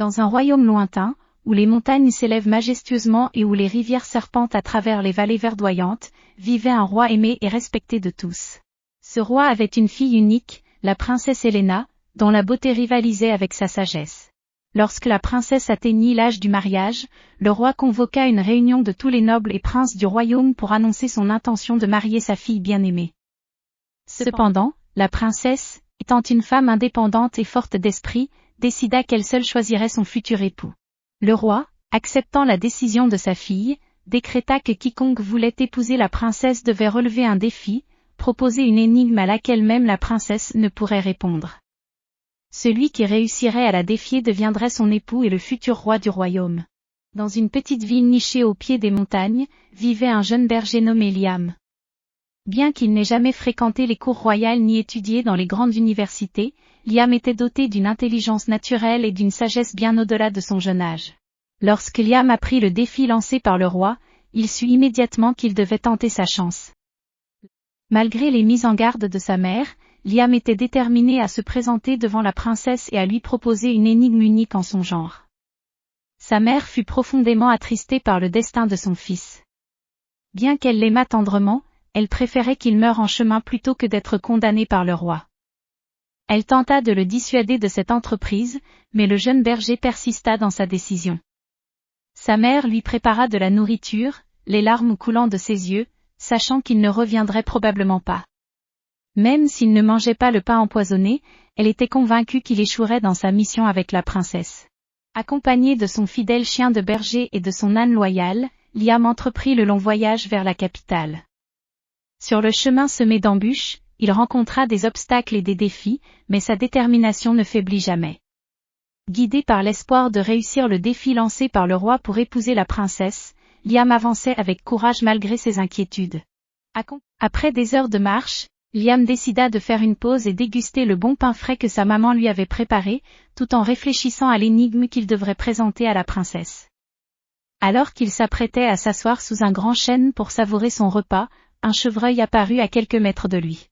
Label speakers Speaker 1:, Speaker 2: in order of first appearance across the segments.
Speaker 1: Dans un royaume lointain, où les montagnes s'élèvent majestueusement et où les rivières serpentent à travers les vallées verdoyantes, vivait un roi aimé et respecté de tous. Ce roi avait une fille unique, la princesse Helena, dont la beauté rivalisait avec sa sagesse. Lorsque la princesse atteignit l'âge du mariage, le roi convoqua une réunion de tous les nobles et princes du royaume pour annoncer son intention de marier sa fille bien-aimée. Cependant, la princesse, étant une femme indépendante et forte d'esprit, décida qu'elle seule choisirait son futur époux. Le roi, acceptant la décision de sa fille, décréta que quiconque voulait épouser la princesse devait relever un défi, proposer une énigme à laquelle même la princesse ne pourrait répondre. Celui qui réussirait à la défier deviendrait son époux et le futur roi du royaume. Dans une petite ville nichée au pied des montagnes, vivait un jeune berger nommé Liam. Bien qu'il n'ait jamais fréquenté les cours royales ni étudié dans les grandes universités, Liam était doté d'une intelligence naturelle et d'une sagesse bien au-delà de son jeune âge. Lorsque Liam apprit le défi lancé par le roi, il sut immédiatement qu'il devait tenter sa chance. Malgré les mises en garde de sa mère, Liam était déterminé à se présenter devant la princesse et à lui proposer une énigme unique en son genre. Sa mère fut profondément attristée par le destin de son fils. Bien qu'elle l'aimât tendrement, elle préférait qu'il meure en chemin plutôt que d'être condamné par le roi. Elle tenta de le dissuader de cette entreprise, mais le jeune berger persista dans sa décision. Sa mère lui prépara de la nourriture, les larmes coulant de ses yeux, sachant qu'il ne reviendrait probablement pas. Même s'il ne mangeait pas le pain empoisonné, elle était convaincue qu'il échouerait dans sa mission avec la princesse. Accompagné de son fidèle chien de berger et de son âne loyal, Liam entreprit le long voyage vers la capitale. Sur le chemin semé d'embûches, il rencontra des obstacles et des défis, mais sa détermination ne faiblit jamais. Guidé par l'espoir de réussir le défi lancé par le roi pour épouser la princesse, Liam avançait avec courage malgré ses inquiétudes. Après des heures de marche, Liam décida de faire une pause et déguster le bon pain frais que sa maman lui avait préparé, tout en réfléchissant à l'énigme qu'il devrait présenter à la princesse. Alors qu'il s'apprêtait à s'asseoir sous un grand chêne pour savourer son repas, un chevreuil apparut à quelques mètres de lui.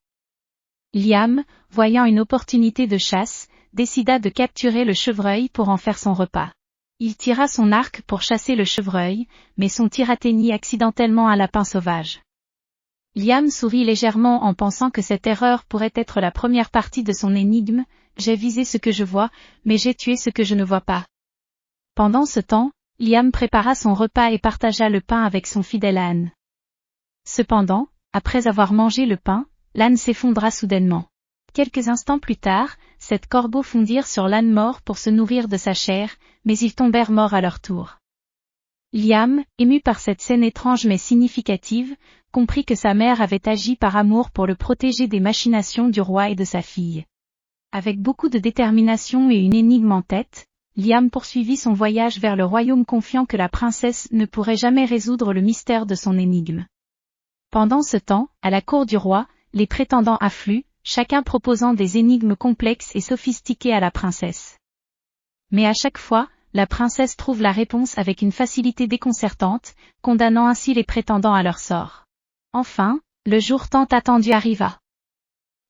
Speaker 1: Liam, voyant une opportunité de chasse, décida de capturer le chevreuil pour en faire son repas. Il tira son arc pour chasser le chevreuil, mais son tir atteignit accidentellement un lapin sauvage. Liam sourit légèrement en pensant que cette erreur pourrait être la première partie de son énigme, « J'ai visé ce que je vois, mais j'ai tué ce que je ne vois pas ». Pendant ce temps, Liam prépara son repas et partagea le pain avec son fidèle âne. Cependant, après avoir mangé le pain, l'âne s'effondra soudainement. Quelques instants plus tard, 7 corbeaux fondirent sur l'âne mort pour se nourrir de sa chair, mais ils tombèrent morts à leur tour. Liam, ému par cette scène étrange mais significative, comprit que sa mère avait agi par amour pour le protéger des machinations du roi et de sa fille. Avec beaucoup de détermination et une énigme en tête, Liam poursuivit son voyage vers le royaume confiant que la princesse ne pourrait jamais résoudre le mystère de son énigme. Pendant ce temps, à la cour du roi, les prétendants affluent, chacun proposant des énigmes complexes et sophistiquées à la princesse. Mais à chaque fois, la princesse trouve la réponse avec une facilité déconcertante, condamnant ainsi les prétendants à leur sort. Enfin, le jour tant attendu arriva.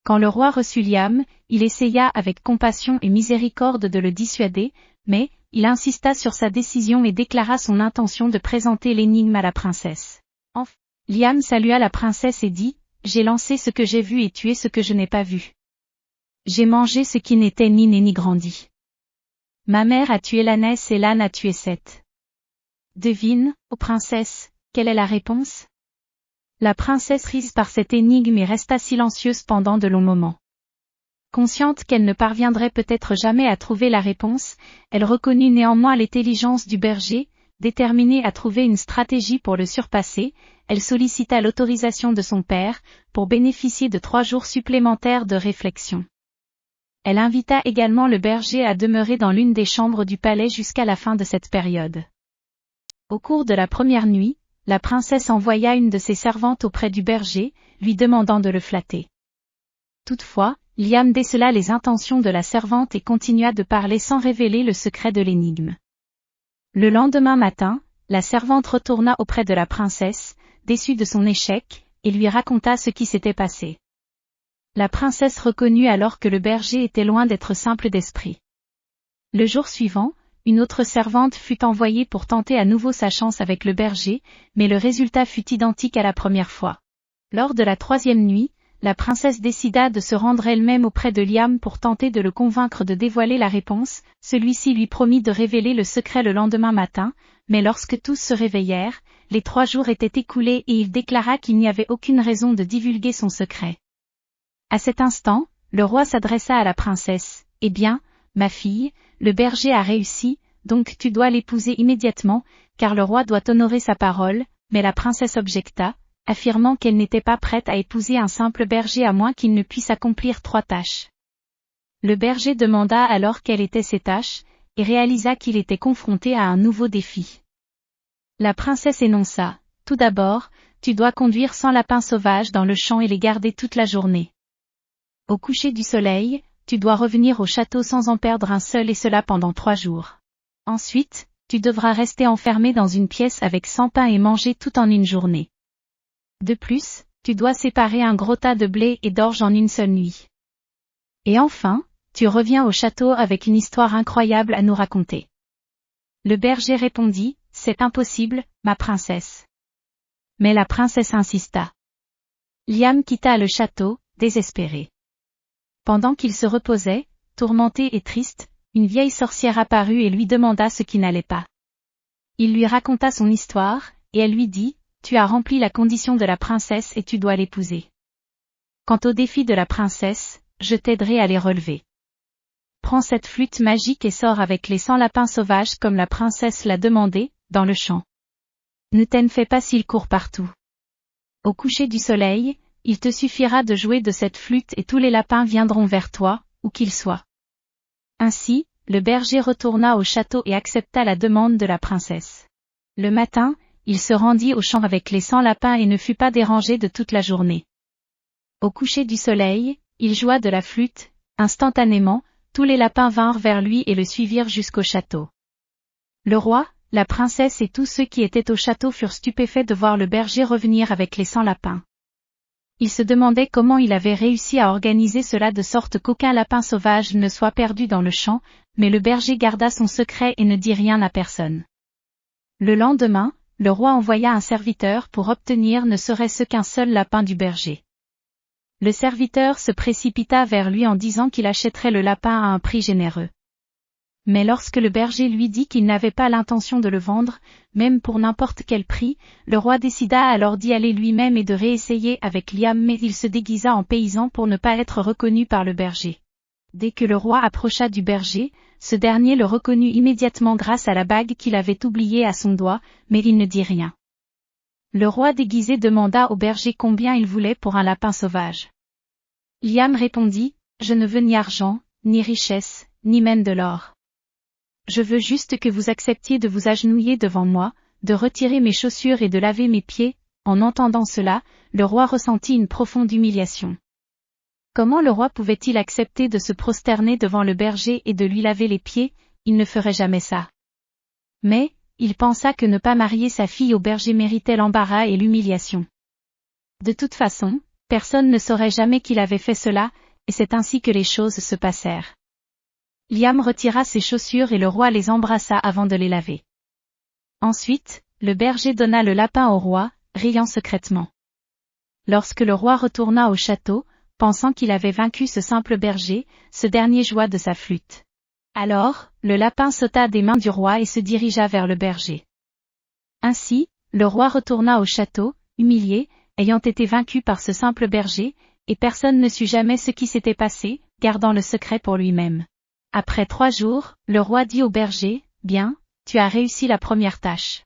Speaker 1: Quand le roi reçut Liam, il essaya avec compassion et miséricorde de le dissuader, mais, il insista sur sa décision et déclara son intention de présenter l'énigme à la princesse. Enfin, Liam salua la princesse et dit, « J'ai lancé ce que j'ai vu et tué ce que je n'ai pas vu. J'ai mangé ce qui n'était ni né ni grandi. Ma mère a tué l'ânesse et l'âne a tué Seth. Devine, ô princesse, quelle est la réponse ?» La princesse rit par cette énigme et resta silencieuse pendant de longs moments. Consciente qu'elle ne parviendrait peut-être jamais à trouver la réponse, elle reconnut néanmoins l'intelligence du berger, déterminée à trouver une stratégie pour le surpasser, elle sollicita l'autorisation de son père, pour bénéficier de 3 jours supplémentaires de réflexion. Elle invita également le berger à demeurer dans l'une des chambres du palais jusqu'à la fin de cette période. Au cours de la première nuit, la princesse envoya une de ses servantes auprès du berger, lui demandant de le flatter. Toutefois, Liam décela les intentions de la servante et continua de parler sans révéler le secret de l'énigme. Le lendemain matin, la servante retourna auprès de la princesse, déçue de son échec, et lui raconta ce qui s'était passé. La princesse reconnut alors que le berger était loin d'être simple d'esprit. Le jour suivant, une autre servante fut envoyée pour tenter à nouveau sa chance avec le berger, mais le résultat fut identique à la première fois. Lors de la 3e nuit, la princesse décida de se rendre elle-même auprès de Liam pour tenter de le convaincre de dévoiler la réponse. Celui-ci lui promit de révéler le secret le lendemain matin, mais lorsque tous se réveillèrent, les 3 jours étaient écoulés et il déclara qu'il n'y avait aucune raison de divulguer son secret. À cet instant, le roi s'adressa à la princesse. « Eh bien, ma fille, le berger a réussi, donc tu dois l'épouser immédiatement, car le roi doit honorer sa parole. » Mais la princesse objecta, affirmant qu'elle n'était pas prête à épouser un simple berger à moins qu'il ne puisse accomplir 3 tâches. Le berger demanda alors quelles étaient ces tâches, et réalisa qu'il était confronté à un nouveau défi. La princesse énonça, « Tout d'abord, tu dois conduire 100 lapins sauvages dans le champ et les garder toute la journée. Au coucher du soleil, tu dois revenir au château sans en perdre un seul et cela pendant 3 jours. Ensuite, tu devras rester enfermé dans une pièce avec 100 pains et manger tout en une journée. De plus, tu dois séparer un gros tas de blé et d'orge en une seule nuit. Et enfin, tu reviens au château avec une histoire incroyable à nous raconter. » Le berger répondit, « C'est impossible, ma princesse. » Mais la princesse insista. Liam quitta le château, désespéré. Pendant qu'il se reposait, tourmenté et triste, une vieille sorcière apparut et lui demanda ce qui n'allait pas. Il lui raconta son histoire, et elle lui dit, « Tu as rempli la condition de la princesse et tu dois l'épouser. Quant au défi de la princesse, je t'aiderai à les relever. Prends cette flûte magique et sors avec les 100 lapins sauvages comme la princesse l'a demandé, dans le champ. Ne t'en fais pas s'ils courent partout. Au coucher du soleil, il te suffira de jouer de cette flûte et tous les lapins viendront vers toi, où qu'ils soient. » Ainsi, le berger retourna au château et accepta la demande de la princesse. Le matin, il se rendit au champ avec les 100 lapins et ne fut pas dérangé de toute la journée. Au coucher du soleil, il joua de la flûte, instantanément, tous les lapins vinrent vers lui et le suivirent jusqu'au château. Le roi, la princesse et tous ceux qui étaient au château furent stupéfaits de voir le berger revenir avec les 100 lapins. Ils se demandaient comment il avait réussi à organiser cela de sorte qu'aucun lapin sauvage ne soit perdu dans le champ, mais le berger garda son secret et ne dit rien à personne. Le lendemain, le roi envoya un serviteur pour obtenir ne serait-ce qu'un seul lapin du berger. Le serviteur se précipita vers lui en disant qu'il achèterait le lapin à un prix généreux. Mais lorsque le berger lui dit qu'il n'avait pas l'intention de le vendre, même pour n'importe quel prix, le roi décida alors d'y aller lui-même et de réessayer avec Liam, mais il se déguisa en paysan pour ne pas être reconnu par le berger. Dès que le roi approcha du berger, ce dernier le reconnut immédiatement grâce à la bague qu'il avait oubliée à son doigt, mais il ne dit rien. Le roi déguisé demanda au berger combien il voulait pour un lapin sauvage. Liam répondit, « Je ne veux ni argent, ni richesse, ni même de l'or. Je veux juste que vous acceptiez de vous agenouiller devant moi, de retirer mes chaussures et de laver mes pieds. » En entendant cela, le roi ressentit une profonde humiliation. Comment le roi pouvait-il accepter de se prosterner devant le berger et de lui laver les pieds? Il ne ferait jamais ça. Mais, il pensa que ne pas marier sa fille au berger méritait l'embarras et l'humiliation. De toute façon, personne ne saurait jamais qu'il avait fait cela, et c'est ainsi que les choses se passèrent. Liam retira ses chaussures et le roi les embrassa avant de les laver. Ensuite, le berger donna le lapin au roi, riant secrètement. Lorsque le roi retourna au château, pensant qu'il avait vaincu ce simple berger, ce dernier joua de sa flûte. Alors, le lapin sauta des mains du roi et se dirigea vers le berger. Ainsi, le roi retourna au château, humilié, ayant été vaincu par ce simple berger, et personne ne sut jamais ce qui s'était passé, gardant le secret pour lui-même. Après 3 jours, le roi dit au berger, « Bien, tu as réussi la première tâche.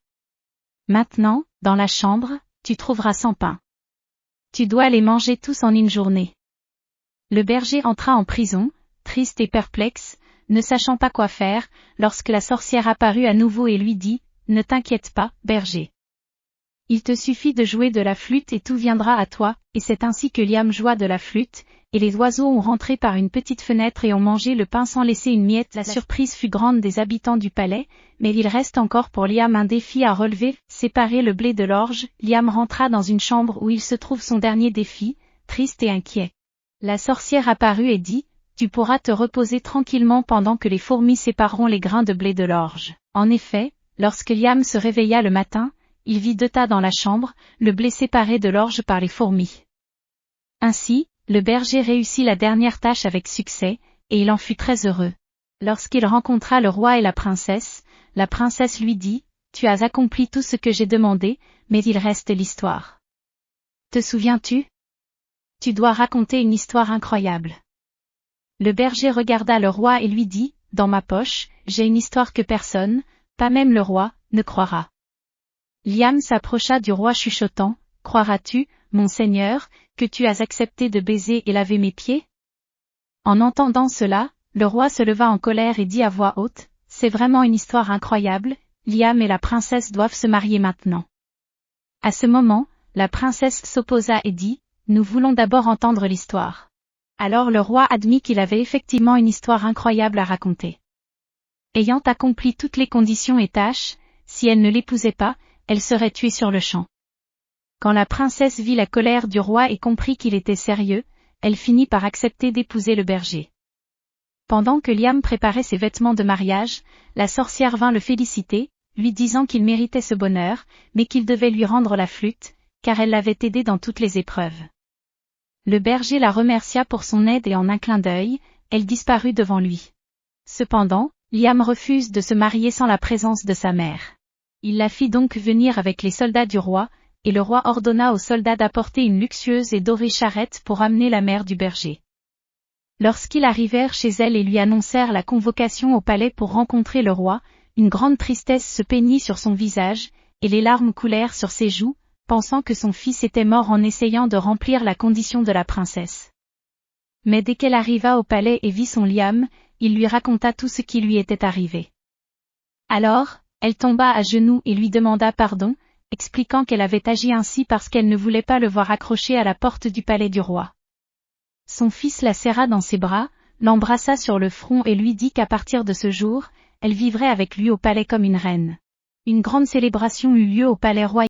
Speaker 1: Maintenant, dans la chambre, tu trouveras 100 pains. Tu dois les manger tous en une journée. » Le berger entra en prison, triste et perplexe, ne sachant pas quoi faire, lorsque la sorcière apparut à nouveau et lui dit, « Ne t'inquiète pas, berger. Il te suffit de jouer de la flûte et tout viendra à toi. » Et c'est ainsi que Liam joua de la flûte, et les oiseaux ont rentré par une petite fenêtre et ont mangé le pain sans laisser une miette. La surprise fut grande des habitants du palais, mais il reste encore pour Liam un défi à relever, séparer le blé de l'orge. Liam rentra dans une chambre où il se trouve son dernier défi, triste et inquiet. La sorcière apparut et dit, « Tu pourras te reposer tranquillement pendant que les fourmis sépareront les grains de blé de l'orge. En effet, lorsque Liam se réveilla le matin, il vit 2 tas dans la chambre, le blé séparé de l'orge par les fourmis. Ainsi, le berger réussit la dernière tâche avec succès, et il en fut très heureux. Lorsqu'il rencontra le roi et la princesse lui dit, « Tu as accompli tout ce que j'ai demandé, mais il reste l'histoire. Te souviens-tu? Tu dois raconter une histoire incroyable. » Le berger regarda le roi et lui dit, « Dans ma poche, j'ai une histoire que personne, pas même le roi, ne croira. » Liam s'approcha du roi chuchotant, « Croiras-tu, mon seigneur, que tu as accepté de baiser et laver mes pieds ?» En entendant cela, le roi se leva en colère et dit à voix haute, « C'est vraiment une histoire incroyable, Liam et la princesse doivent se marier maintenant. » À ce moment, la princesse s'opposa et dit, « Nous voulons d'abord entendre l'histoire. » Alors le roi admit qu'il avait effectivement une histoire incroyable à raconter. Ayant accompli toutes les conditions et tâches, si elle ne l'épousait pas, elle serait tuée sur le champ. Quand la princesse vit la colère du roi et comprit qu'il était sérieux, elle finit par accepter d'épouser le berger. Pendant que Liam préparait ses vêtements de mariage, la sorcière vint le féliciter, lui disant qu'il méritait ce bonheur, mais qu'il devait lui rendre la flûte, car elle l'avait aidé dans toutes les épreuves. Le berger la remercia pour son aide et en un clin d'œil, elle disparut devant lui. Cependant, Liam refuse de se marier sans la présence de sa mère. Il la fit donc venir avec les soldats du roi, et le roi ordonna aux soldats d'apporter une luxueuse et dorée charrette pour amener la mère du berger. Lorsqu'ils arrivèrent chez elle et lui annoncèrent la convocation au palais pour rencontrer le roi, une grande tristesse se peignit sur son visage, et les larmes coulèrent sur ses joues, pensant que son fils était mort en essayant de remplir la condition de la princesse. Mais dès qu'elle arriva au palais et vit son Liam, il lui raconta tout ce qui lui était arrivé. Alors, elle tomba à genoux et lui demanda pardon, expliquant qu'elle avait agi ainsi parce qu'elle ne voulait pas le voir accroché à la porte du palais du roi. Son fils la serra dans ses bras, l'embrassa sur le front et lui dit qu'à partir de ce jour, elle vivrait avec lui au palais comme une reine. Une grande célébration eut lieu au palais royal.